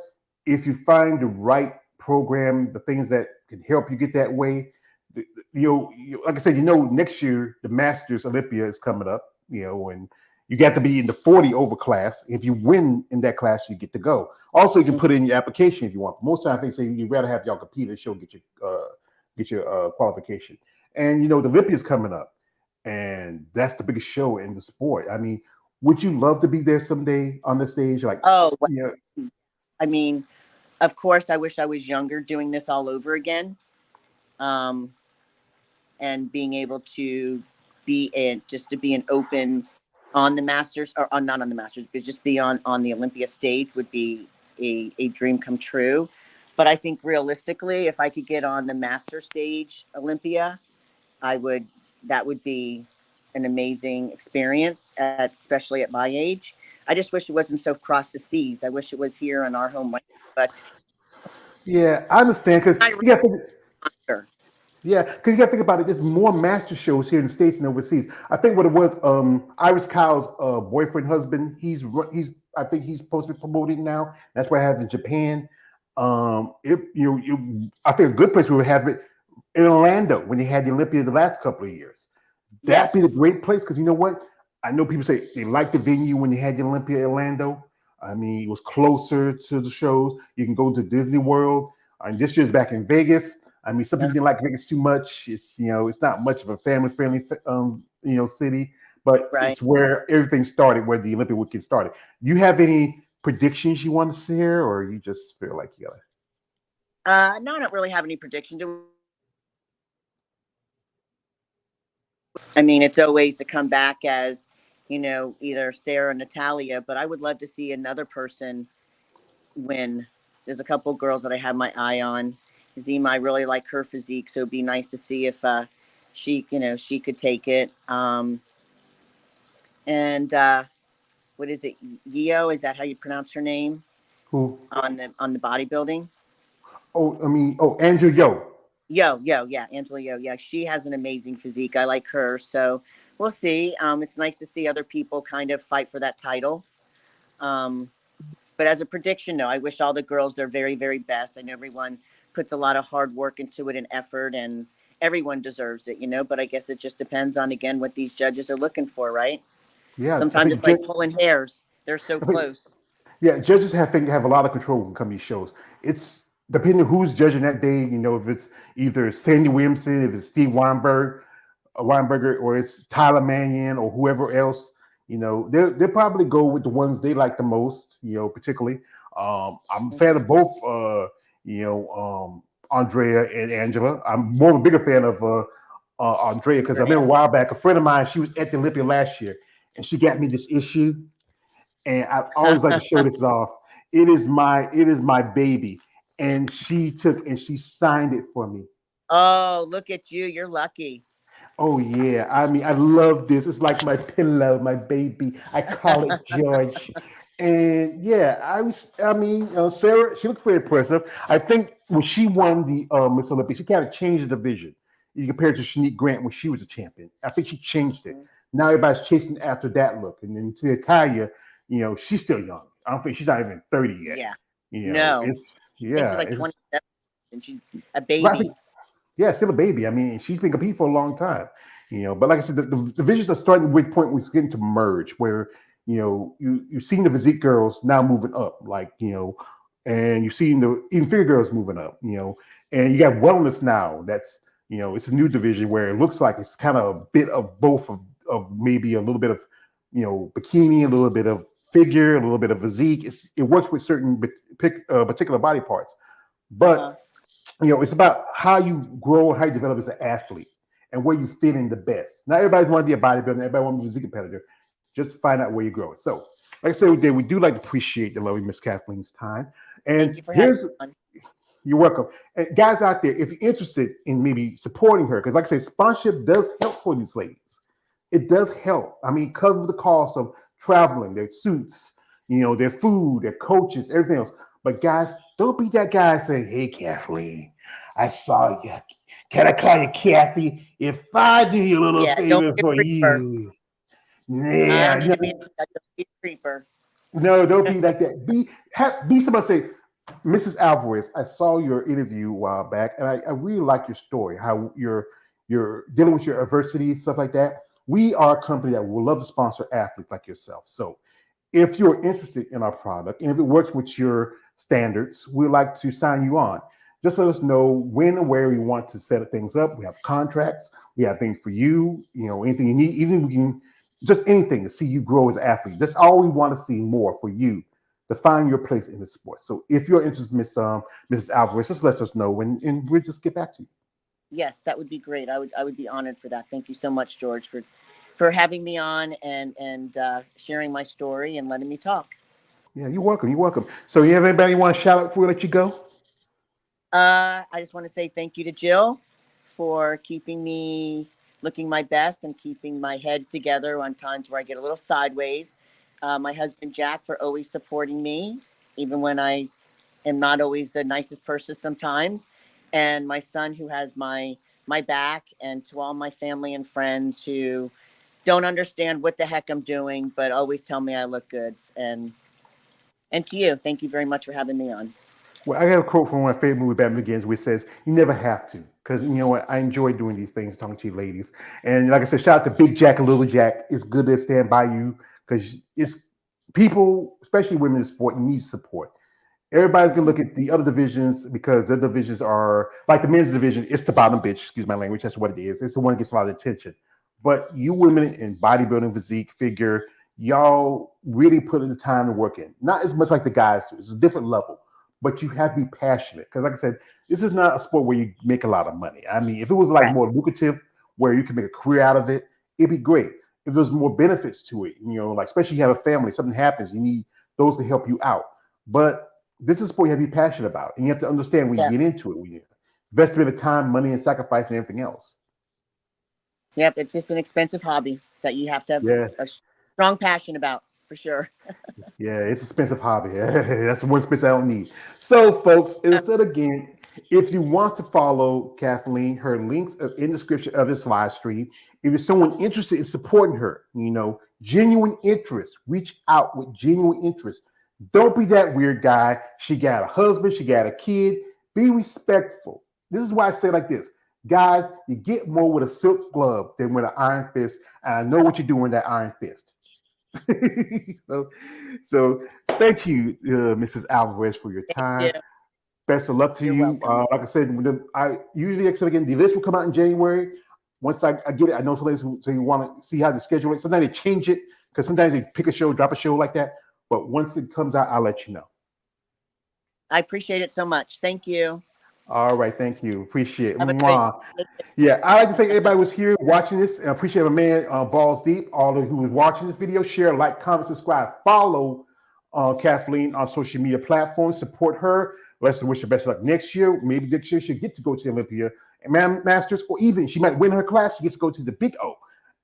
if you find the right program, the things that can help you get that way, like I said, next year the Masters Olympia is coming up. And you got to be in the 40 over class. If you win in that class, you get to go. Also, you can put in your application if you want. Most times they say you'd rather have y'all compete and show get your qualification. And the Olympia's coming up, and that's the biggest show in the sport. I mean, would you love to be there someday on the stage? Like, Oh, I mean, of course, I wish I was younger doing this all over again. And being able to be an open on the Masters or on, not on the Masters, but just be on the Olympia stage would be a dream come true. But I think realistically, if I could get on the master stage Olympia, that would be an amazing experience, especially at my age. I just wish it wasn't so across the seas. I wish it was here in our home, but yeah, I understand because I you got to. sure. Yeah, because you got to think about it. There's more master shows here in the states and overseas. I think what it was, Iris Kyle's boyfriend, husband. I think he's supposed to be promoting now. That's what I have in Japan. I think a good place we would have it in Orlando when they had the Olympia the last couple of years. That'd be the Yes. great place because you know what? I know people say they like the venue when they had the Olympia in Orlando. I mean, it was closer to the shows. You can go to Disney World. And this year's back in Vegas. I mean, some people didn't like Vegas too much. It's not much of a family-friendly, city, but Right. it's where everything started, where the Olympic weekend started. You have any predictions you want to share, or you just feel like you gotta? No, I don't really have any predictions. I mean, it's always to come back as, either Sarah or Natalia, but I would love to see another person win. There's a couple girls that I have my eye on. Zima, I really like her physique, so it'd be nice to see if she could take it. And what is it? Yeo, is that how you pronounce her name? Who? On the bodybuilding? Andrew Yo. Yeah, Angela Yo. Yeah, she has an amazing physique. I like her. So we'll see. It's nice to see other people kind of fight for that title. But as a prediction, no, I wish all the girls their very, very best. I know everyone puts a lot of hard work into it and effort, and everyone deserves it, But I guess it just depends on, again, what these judges are looking for, right? Yeah, Sometimes it's like pulling hairs. They're so I think close. yeah, judges have a lot of control when it comes to these shows. It's depending who's judging that day. If it's either Sandy Williamson, if it's Steve Weinberger, or it's Tyler Mannion or whoever else. They'll probably go with the ones they like the most. Particularly. I'm a fan of both. Andrea and Angela. I'm more of a bigger fan of Andrea because I remember a while back a friend of mine. She was at the Olympia last year, and she got me this issue. And I always like to show this off. It is my baby, and she signed it for me. Oh, look at you! You're lucky. Oh yeah, I mean I love this. It's like my pillow, my baby. I call it George. And yeah, Sarah, she looks very impressive. I think when she won the Miss Olympia, she kind of changed the division. You compare it to Shanique Grant when she was a champion. I think she changed it. Now everybody's chasing after that look. And then to Natalia, she's still young. I don't think she's not even 30 yet. Yeah. I think she's like 27 and she's a right, baby. yeah, still a baby. I mean, she's been competing for a long time. But like I said, the divisions are starting with point where it's getting to merge, where you've seen the physique girls now moving up, and you've seen the even figure girls moving up, and you got wellness now. That's it's a new division where it looks like it's kind of a bit of both of maybe a little bit of bikini, a little bit of figure, a little bit of physique. It works with certain particular body parts, but it's about how you grow and how you develop as an athlete and where you fit in the best. Not everybody want to be a bodybuilder, everybody want to be a physique competitor. Just find out where you're growing. So, like I said, we do like to appreciate the lovely Miss Kathleen's time. And thank you for having me on. You're welcome. And guys out there, if you're interested in maybe supporting her, because like I said, sponsorship does help for these ladies. It does help. I mean, cover the cost of traveling, their suits, their food, their coaches, everything else. But guys, don't be that guy saying, "Hey, Kathleen, I saw you. Can I call you Kathy? If I do you a little favor for you." Yeah, I don't need to be a creeper. No, don't be like that. Be somebody say, "Mrs. Alvarez, I saw your interview a while back, and I really like your story. How you're dealing with your adversity, stuff like that. We are a company that will love to sponsor athletes like yourself. So, if you're interested in our product and if it works with your standards, we'd like to sign you on. Just let us know when and where you want to set things up. We have contracts. We have things for you. Anything you need. Even we can just anything to see you grow as an athlete. That's all we want to see more for you to find your place in the sport. So if you're interested, Mrs. Alvarez, just let us know and we'll just get back to you. Yes, that would be great. I would be honored for that. Thank you so much, George, for having me on and sharing my story and letting me talk. Yeah, you're welcome. You're welcome. So you have anybody you want to shout out before we let you go? I just want to say thank you to Jill for keeping me looking my best and keeping my head together on times where I get a little sideways. My husband, Jack, for always supporting me, even when I am not always the nicest person sometimes. And my son, who has my back, and to all my family and friends who don't understand what the heck I'm doing, but always tell me I look good. And to you, thank you very much for having me on. Well, I got a quote from my favorite movie, Batman Begins, which says, "You never have to," because you know what? I enjoy doing these things, talking to you ladies. And like I said, shout out to Big Jack and Little Jack. It's good to stand by you because it's people, especially women in sport, need support. Everybody's gonna look at the other divisions because their divisions are like the men's division. It's the bottom bitch. Excuse my language. That's what it is. It's the one that gets a lot of attention. But you women in bodybuilding, physique, figure, y'all really put in the time to work in. Not as much like the guys do. It's a different level. But you have to be passionate because, like I said, this is not a sport where you make a lot of money. I mean, if it was like Right. more lucrative, where you can make a career out of it, it'd be great. If there's more benefits to it, like especially you have a family, something happens, you need those to help you out. But this is a sport you have to be passionate about, and you have to understand when you Yeah. get into it. When you invest a bit of time, money, and sacrifice, and everything else. Yep. It's just an expensive hobby that you have to have Yeah, a strong passion about, for sure. yeah, it's an expensive hobby. That's the one expense I don't need. So, folks, instead again, if you want to follow Kathleen, her links are in the description of this live stream. If you're someone interested in supporting her, genuine interest, reach out with genuine interest. Don't be that weird guy. She got a husband, she got a kid. Be respectful. This is why I say like this. Guys, you get more with a silk glove than with an iron fist. And I know what you're doing with that iron fist. so, so thank you, Mrs. Alvarez, for your Thank you. time. Best of luck to You're you. welcome. Like I said, I usually actually again the list will come out in January. Once I get it, I know somebody so you want to see how to schedule it. Sometimes they change it because sometimes they pick a show, drop a show like that. But once it comes out, I'll let you know. I appreciate it so much. Thank you. All right, thank you. Appreciate it. Have a great Mwah. Yeah, I'd like to thank everybody who was here watching this. And I appreciate my man Balls Deep, all of who was watching this video. Share, like, comment, subscribe, follow Kathleen on social media platforms. Support her. Let's wish her best luck next year. Maybe next year she'll get to go to the Olympia and Masters, or even she might win her class. She gets to go to the Big O.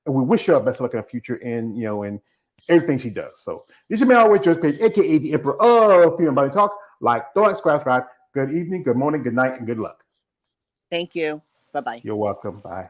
And we wish her best luck in the future and and everything she does. So this is your man always George Page, aka the Emperor of Female Body Talk. Like, don't subscribe. Good evening, good morning, good night, and good luck. Thank you. Bye-bye. You're welcome. Bye.